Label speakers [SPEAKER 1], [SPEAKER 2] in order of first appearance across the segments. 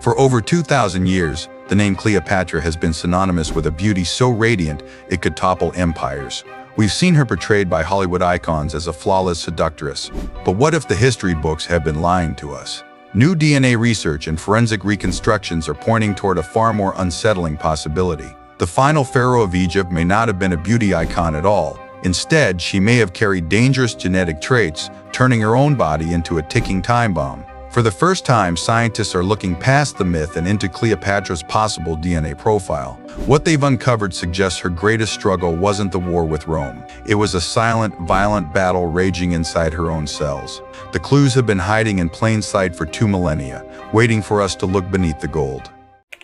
[SPEAKER 1] For over 2,000 years, the name Cleopatra has been synonymous with a beauty so radiant it could topple empires. We've seen her portrayed by Hollywood icons as a flawless seductress. But what if the history books have been lying to us? New DNA research and forensic reconstructions are pointing toward a far more unsettling possibility. The final Pharaoh of Egypt may not have been a beauty icon at all. Instead, she may have carried dangerous genetic traits, turning her own body into a ticking time bomb. For the first time, scientists are looking past the myth and into Cleopatra's possible DNA profile. What they've uncovered suggests her greatest struggle wasn't the war with Rome. It was a silent, violent battle raging inside her own cells. The clues have been hiding in plain sight for 2 millennia, waiting for us to look beneath the gold.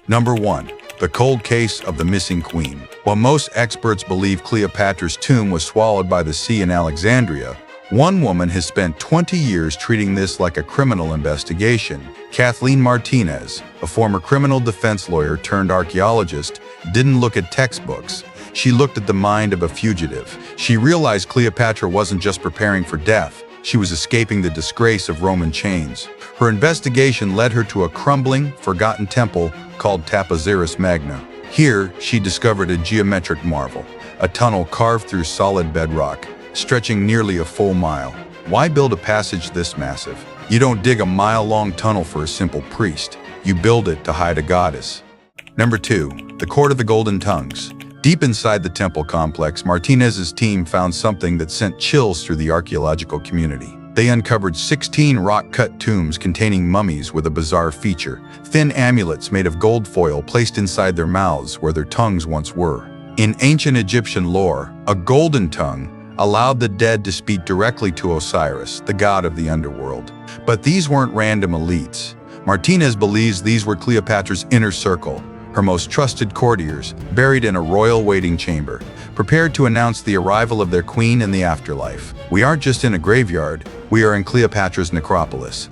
[SPEAKER 1] Number 1. The cold case of the missing queen. While most experts believe Cleopatra's tomb was swallowed by the sea in Alexandria, one woman has spent 20 years treating this like a criminal investigation. Kathleen Martinez, a former criminal defense lawyer turned archaeologist, didn't look at textbooks. She looked at the mind of a fugitive. She realized Cleopatra wasn't just preparing for death. She was escaping the disgrace of Roman chains. Her investigation led her to a crumbling, forgotten temple called Taposiris Magna. Here, she discovered a geometric marvel, a tunnel carved through solid bedrock, stretching nearly a full mile. Why build a passage this massive? You don't dig a mile-long tunnel for a simple priest. You build it to hide a goddess. Number 2. The Court of the Golden Tongues. Deep inside the temple complex, Martinez's team found something that sent chills through the archaeological community. They uncovered 16 rock-cut tombs containing mummies with a bizarre feature: thin amulets made of gold foil placed inside their mouths where their tongues once were. In ancient Egyptian lore, a golden tongue allowed the dead to speak directly to Osiris, the god of the underworld. But these weren't random elites. Martinez believes these were Cleopatra's inner circle, her most trusted courtiers, buried in a royal waiting chamber, prepared to announce the arrival of their queen in the afterlife. We aren't just in a graveyard, we are in Cleopatra's necropolis.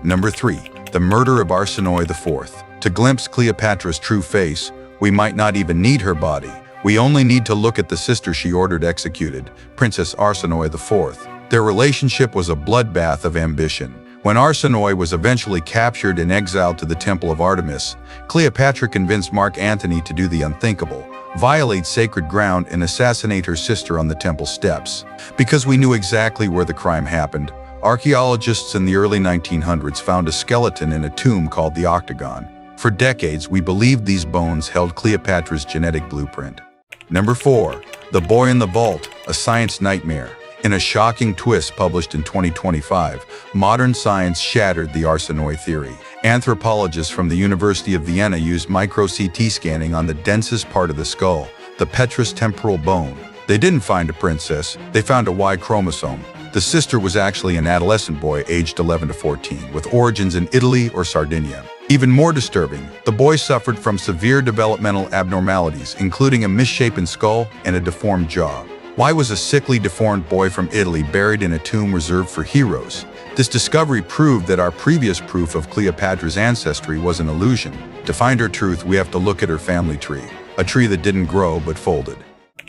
[SPEAKER 1] Number 3. The murder of Arsinoe IV. To glimpse Cleopatra's true face, we might not even need her body. We only need to look at the sister she ordered executed, Princess Arsinoe IV. Their relationship was a bloodbath of ambition. When Arsinoe was eventually captured and exiled to the Temple of Artemis, Cleopatra convinced Mark Antony to do the unthinkable, violate sacred ground and assassinate her sister on the temple steps. Because we knew exactly where the crime happened, archaeologists in the early 1900s found a skeleton in a tomb called the Octagon. For decades, we believed these bones held Cleopatra's genetic blueprint. Number 4. The Boy in the Vault, a science nightmare. In a shocking twist published in 2025, modern science shattered the Arsinoe theory. Anthropologists from the University of Vienna used micro-CT scanning on the densest part of the skull, the petrous temporal bone. They didn't find a princess, they found a Y chromosome. The sister was actually an adolescent boy aged 11 to 14, with origins in Italy or Sardinia. Even more disturbing, the boy suffered from severe developmental abnormalities, including a misshapen skull and a deformed jaw. Why was a sickly, deformed boy from Italy buried in a tomb reserved for heroes? This discovery proved that our previous proof of Cleopatra's ancestry was an illusion. To find her truth, we have to look at her family tree, a tree that didn't grow but folded.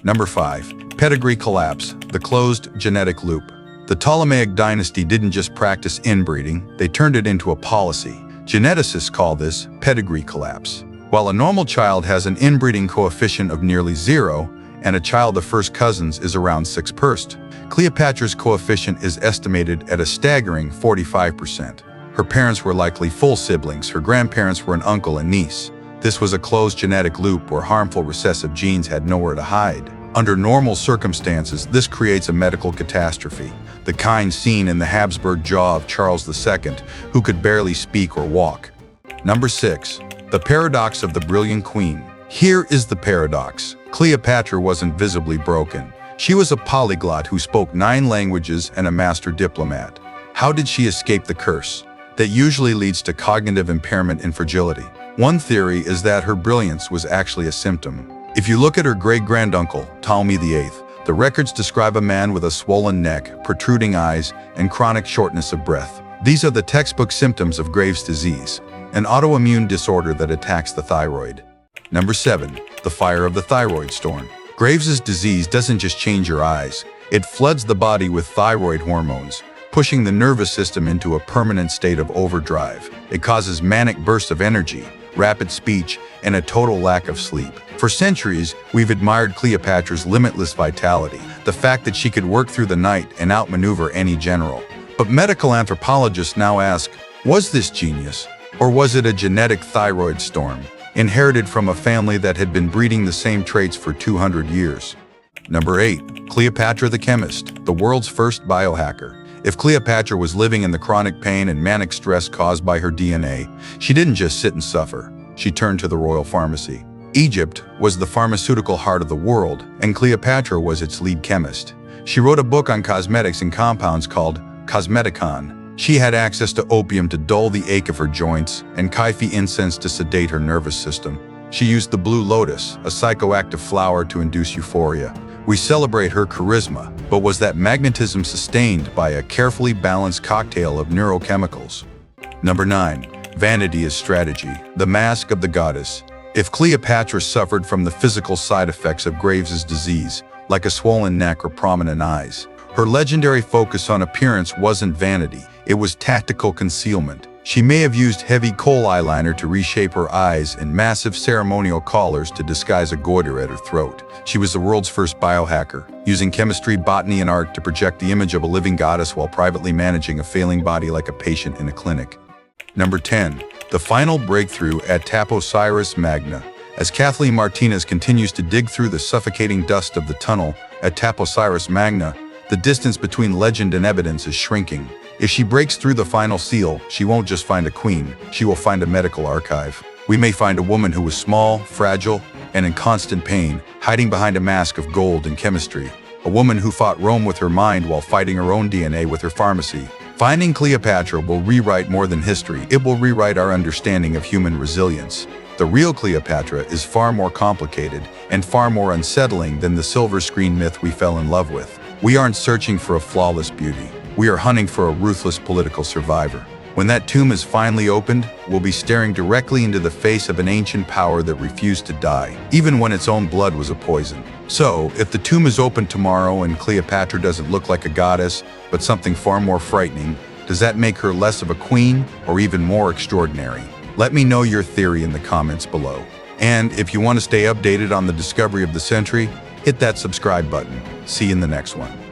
[SPEAKER 1] Number 5. Pedigree collapse, the closed genetic loop. The Ptolemaic dynasty didn't just practice inbreeding, they turned it into a policy. Geneticists call this pedigree collapse. While a normal child has an inbreeding coefficient of nearly 0, and a child of first cousins is around 6%, Cleopatra's coefficient is estimated at a staggering 45%. Her parents were likely full siblings, her grandparents were an uncle and niece. This was a closed genetic loop where harmful recessive genes had nowhere to hide. Under normal circumstances, this creates a medical catastrophe, the kind seen in the Habsburg jaw of Charles II, who could barely speak or walk. Number 6. The paradox of the brilliant queen. Here is the paradox. Cleopatra wasn't visibly broken. She was a polyglot who spoke 9 languages and a master diplomat. How did she escape the curse that usually leads to cognitive impairment and fragility? One theory is that her brilliance was actually a symptom. If you look at her great-granduncle, Ptolemy VIII, the records describe a man with a swollen neck, protruding eyes, and chronic shortness of breath. These are the textbook symptoms of Graves' disease, an autoimmune disorder that attacks the thyroid. Number 7. The fire of the thyroid storm. Graves' disease doesn't just change your eyes, it floods the body with thyroid hormones, pushing the nervous system into a permanent state of overdrive. It causes manic bursts of energy, rapid speech, and a total lack of sleep. For centuries, we've admired Cleopatra's limitless vitality, the fact that she could work through the night and outmaneuver any general. But medical anthropologists now ask, was this genius? Or was it a genetic thyroid storm, inherited from a family that had been breeding the same traits for 200 years? Number 8. Cleopatra the chemist, the world's first biohacker. If Cleopatra was living in the chronic pain and manic stress caused by her DNA, she didn't just sit and suffer. She turned to the royal pharmacy. Egypt was the pharmaceutical heart of the world, and Cleopatra was its lead chemist. She wrote a book on cosmetics and compounds called Cosmeticon. She had access to opium to dull the ache of her joints and Kaifi incense to sedate her nervous system. She used the blue lotus, a psychoactive flower, to induce euphoria. We celebrate her charisma, but was that magnetism sustained by a carefully balanced cocktail of neurochemicals? Number 9. Vanity is strategy, the mask of the goddess. If Cleopatra suffered from the physical side effects of Graves' disease, like a swollen neck or prominent eyes, her legendary focus on appearance wasn't vanity, it was tactical concealment. She may have used heavy kohl eyeliner to reshape her eyes and massive ceremonial collars to disguise a goiter at her throat. She was the world's first biohacker, using chemistry, botany, and art to project the image of a living goddess while privately managing a failing body like a patient in a clinic. Number 10. The final breakthrough at Taposiris Magna. As Kathleen Martinez continues to dig through the suffocating dust of the tunnel at Taposiris Magna, the distance between legend and evidence is shrinking. If she breaks through the final seal, she won't just find a queen, she will find a medical archive. We may find a woman who was small, fragile, and in constant pain, hiding behind a mask of gold and chemistry. A woman who fought Rome with her mind while fighting her own DNA with her pharmacy. Finding Cleopatra will rewrite more than history, it will rewrite our understanding of human resilience. The real Cleopatra is far more complicated and far more unsettling than the silver screen myth we fell in love with. We aren't searching for a flawless beauty. We are hunting for a ruthless political survivor. When that tomb is finally opened, we'll be staring directly into the face of an ancient power that refused to die, even when its own blood was a poison. So, if the tomb is opened tomorrow and Cleopatra doesn't look like a goddess, but something far more frightening, does that make her less of a queen or even more extraordinary? Let me know your theory in the comments below. And if you want to stay updated on the discovery of the century, hit that subscribe button. See you in the next one.